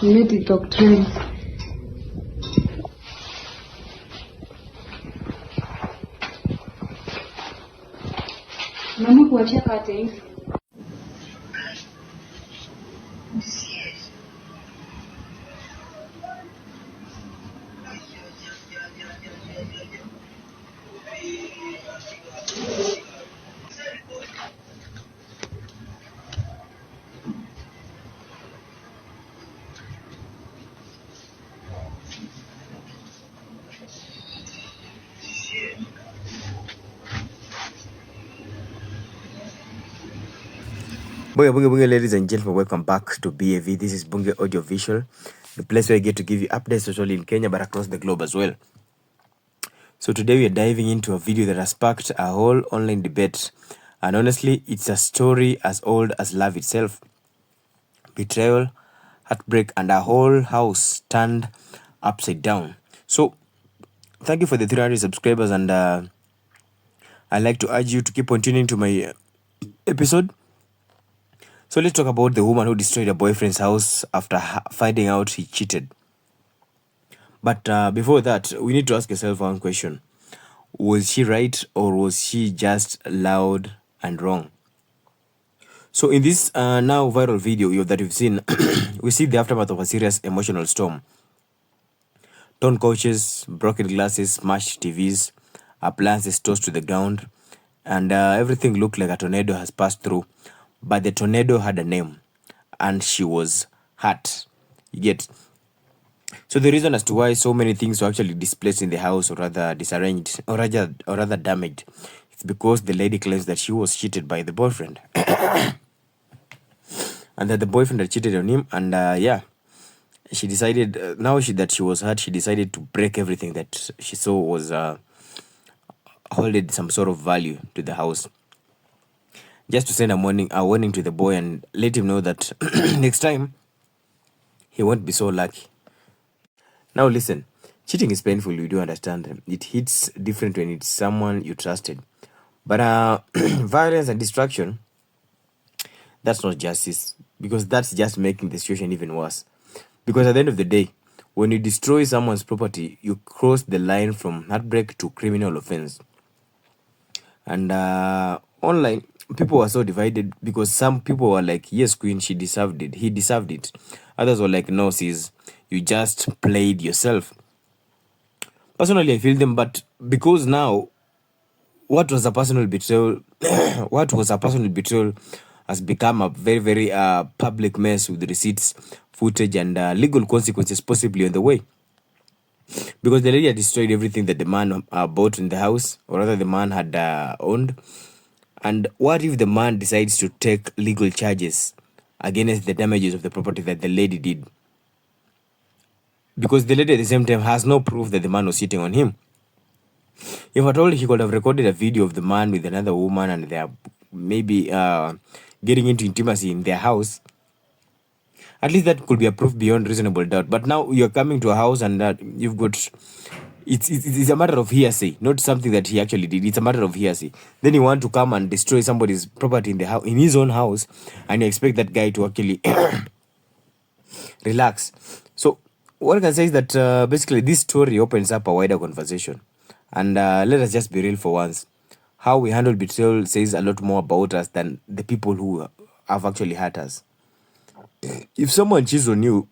Maybe doctrine. Mama kuachia curtains. Bunge, ladies and gentlemen, welcome back to BAV. This is Bunge Audio Visual, the place where I get to give you updates not only in Kenya but across the globe as well. So today we are diving into a video that has sparked a whole online debate, and honestly, it's a story as old as love itself. Betrayal, heartbreak, and a whole house turned upside down. So thank you for the 300 subscribers, and I'd like to urge you to keep on tuning to my episode. So let's talk about the woman who destroyed her boyfriend's house after finding out he cheated. But before that, we need to ask yourself one question. Was she right, or was she just loud and wrong? So in this now viral video that you've seen, we see the aftermath of a serious emotional storm. Torn couches, broken glasses, smashed TVs, appliances tossed to the ground, and everything looked like a tornado has passed through. But the tornado had a name, and she was hurt. You get? So the reason as to why so many things were actually displaced in the house, or rather disarranged, or rather damaged, it's because the lady claims that she was cheated by the boyfriend, and that the boyfriend had cheated on him. And she decided that she was hurt. She decided to break everything that she saw was holding some sort of value to the house, just to send a warning to the boy and let him know that next time he won't be so lucky. Now listen, cheating is painful, you do understand. It hits different when it's someone you trusted. But violence and destruction, that's not justice, because that's just making the situation even worse. Because at the end of the day, when you destroy someone's property, you cross the line from heartbreak to criminal offense. And online, people were so divided, because some people were like, yes, queen, she deserved it, he deserved it. Others were like, no, sis, you just played yourself. Personally, I feel them, but because now what was a personal betrayal has become a very, very public mess, with receipts, footage, and legal consequences possibly on the way. Because the lady had destroyed everything that the man bought in the house, or rather the man had owned. And what if the man decides to take legal charges against the damages of the property that the lady did? Because the lady at the same time has no proof that the man was cheating on him. If at all, he could have recorded a video of the man with another woman, and they are maybe getting into intimacy in their house. At least that could be a proof beyond reasonable doubt. But now you're coming to a house, and you've got... It's a matter of hearsay, not something that he actually did. It's a matter of hearsay. Then you want to come and destroy somebody's property in the house, in his own house, and you expect that guy to actually relax. So what I can say is that basically this story opens up a wider conversation. And let us just be real for once. How we handle betrayal says a lot more about us than the people who have actually hurt us. If someone cheats on you,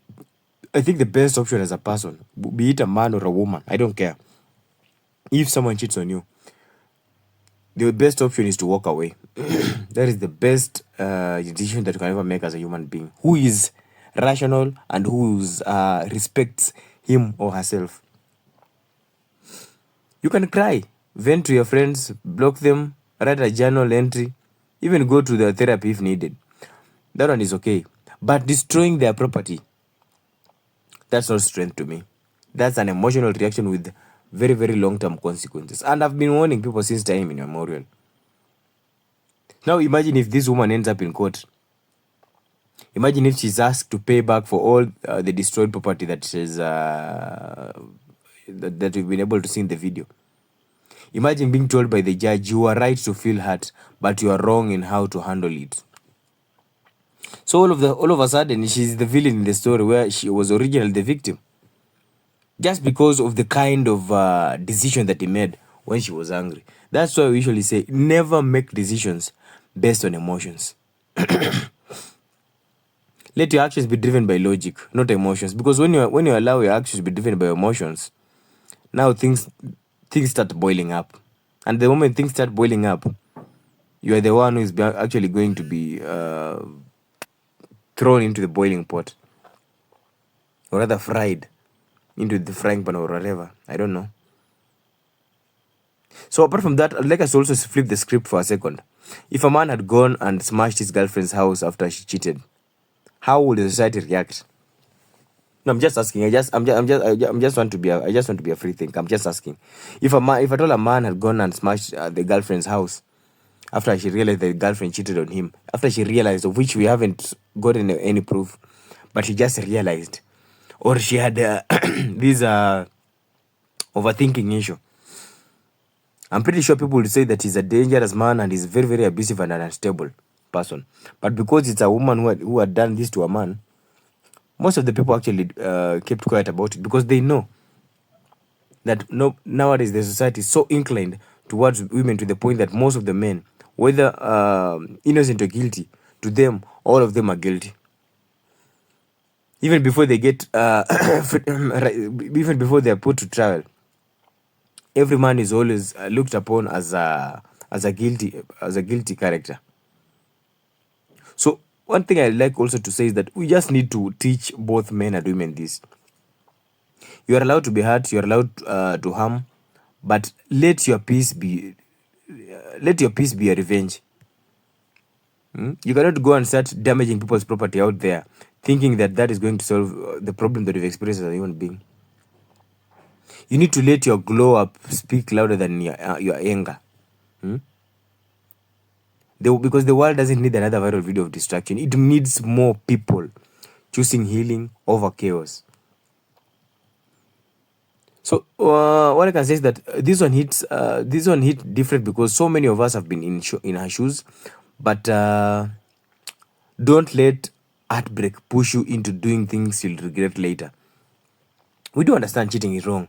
I think the best option as a person, be it a man or a woman, I don't care. If someone cheats on you, the best option is to walk away. That is the best decision that you can ever make as a human being who is rational and who respects him or herself. You can cry, vent to your friends, block them, write a journal entry, even go to the therapy if needed. That one is okay. But destroying their property, that's not strength to me. That's an emotional reaction with very, very long-term consequences. And I've been warning people since time immemorial. Now imagine if this woman ends up in court. Imagine if she's asked to pay back for all the destroyed property that she's that we've been able to see in the video. Imagine being told by the judge, you are right to feel hurt, but you are wrong in how to handle it. So all of a sudden, she's the villain in the story where she was originally the victim, just because of the kind of decision that he made when she was angry. That's why we usually say never make decisions based on emotions. Let your actions be driven by logic, not emotions. Because when you allow your actions to be driven by emotions, now things start boiling up, and the moment things start boiling up, you are the one who is actually going to be thrown into the boiling pot, or rather fried into the frying pan or whatever. I don't know. So apart from that, I'd like us to also flip the script for a second. If a man had gone and smashed his girlfriend's house after she cheated, how would the society react? No, I'm just asking. I just want to be a free thinker. I'm just asking. If I told a man had gone and smashed the girlfriend's house after she realized the girlfriend cheated on him, after she realized, of which we haven't gotten any proof, but she just realized, or she had this overthinking issue, I'm pretty sure people would say that he's a dangerous man and he's very, very abusive and an unstable person. But because it's a woman who had done this to a man, most of the people actually kept quiet about it, because they know that nowadays the society is so inclined towards women to the point that most of the men, whether innocent or guilty, to them, all of them are guilty. Even before they get, even before they are put to trial, every man is always looked upon as a guilty character. So one thing I like also to say is that we just need to teach both men and women this. You are allowed to be hurt, you are allowed to harm, but let your peace be a revenge. You cannot go and start damaging people's property out there, thinking that is going to solve the problem that you've experienced as a human being. You need to let your glow up speak louder than your anger. Because the world doesn't need another viral video of distraction. It needs more people choosing healing over chaos. So what I can say is that this one hit different because so many of us have been in her shoes, but don't let heartbreak push you into doing things you'll regret later. We do understand cheating is wrong,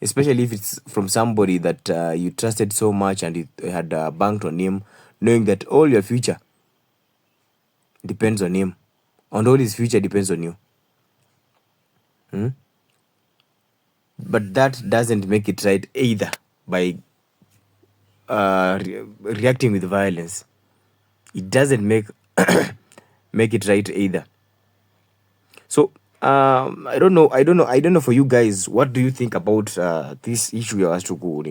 especially if it's from somebody that you trusted so much and it had banked on him, knowing that all your future depends on him, and all his future depends on you. But that doesn't make it right either by reacting with violence. It doesn't make it right either. So I don't know for you guys, what do you think about this issue you asked to go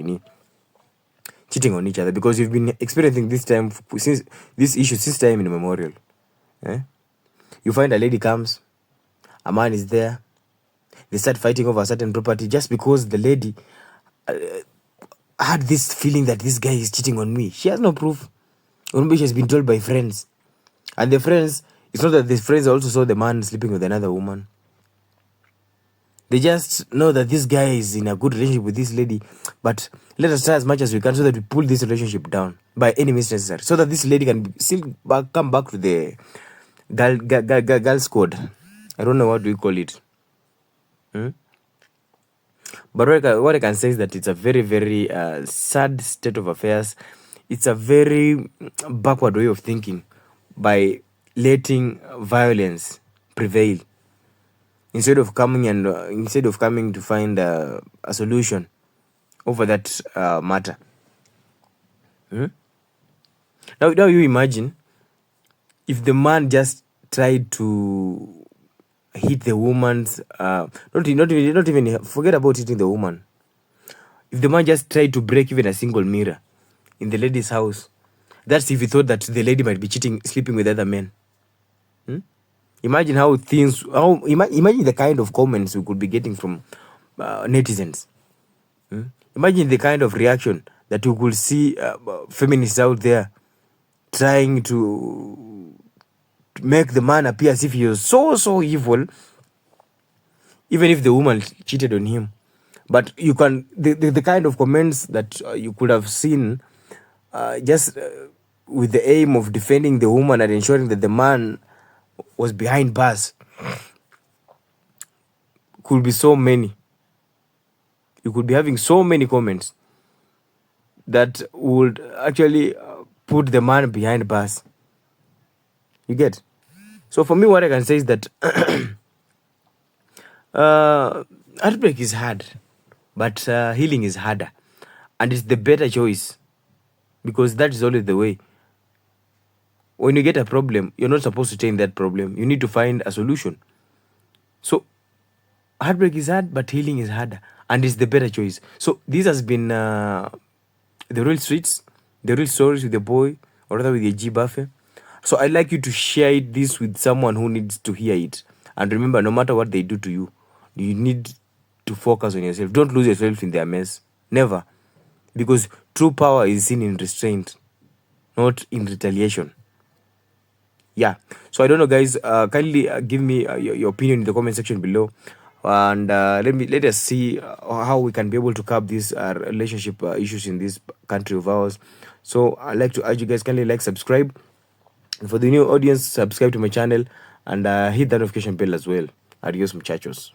cheating on each other? Because you've been experiencing this time since this issue since time immemorial. You find a lady comes, a man is there, they start fighting over a certain property just because the lady had this feeling that this guy is cheating on me. She has no proof. Or maybe she has been told by friends. And the friends, it's not that the friends also saw the man sleeping with another woman. They just know that this guy is in a good relationship with this lady, but let us try as much as we can so that we pull this relationship down by any means necessary, so that this lady can still come back to the girl's code. I don't know what do you call it. But what I can say is that it's a very, very sad state of affairs. It's a very backward way of thinking by letting violence prevail instead of coming to find a solution over that matter. Now you imagine if the man just tried to hit the woman's not even forget about hitting the woman. If the man just tried to break even a single mirror in the lady's house, that's if he thought that the lady might be sleeping with other men. Imagine imagine the kind of comments we could be getting from netizens. Imagine the kind of reaction that you could see feminists out there trying to make the man appear as if he was so evil, even if the woman cheated on him. But you can, the kind of comments that you could have seen just with the aim of defending the woman and ensuring that the man was behind bars could be so many. You could be having so many comments that would actually put the man behind bars. You get? So for me, what I can say is that heartbreak is hard, but healing is harder. And it's the better choice, because that is always the way. When you get a problem, you're not supposed to change that problem. You need to find a solution. So heartbreak is hard, but healing is harder. And it's the better choice. So this has been the real streets, the real stories with the boy, or rather with the G Buffet. So I'd like you to share this with someone who needs to hear it. And remember, no matter what they do to you, you need to focus on yourself. Don't lose yourself in their mess. Never. Because true power is seen in restraint, not in retaliation. Yeah. So I don't know, guys. Kindly give me your opinion in the comment section below. And let us see how we can be able to curb these relationship issues in this country of ours. So I'd like to urge you guys, kindly like, subscribe. And for the new audience, subscribe to my channel and hit that notification bell as well. Adios, muchachos.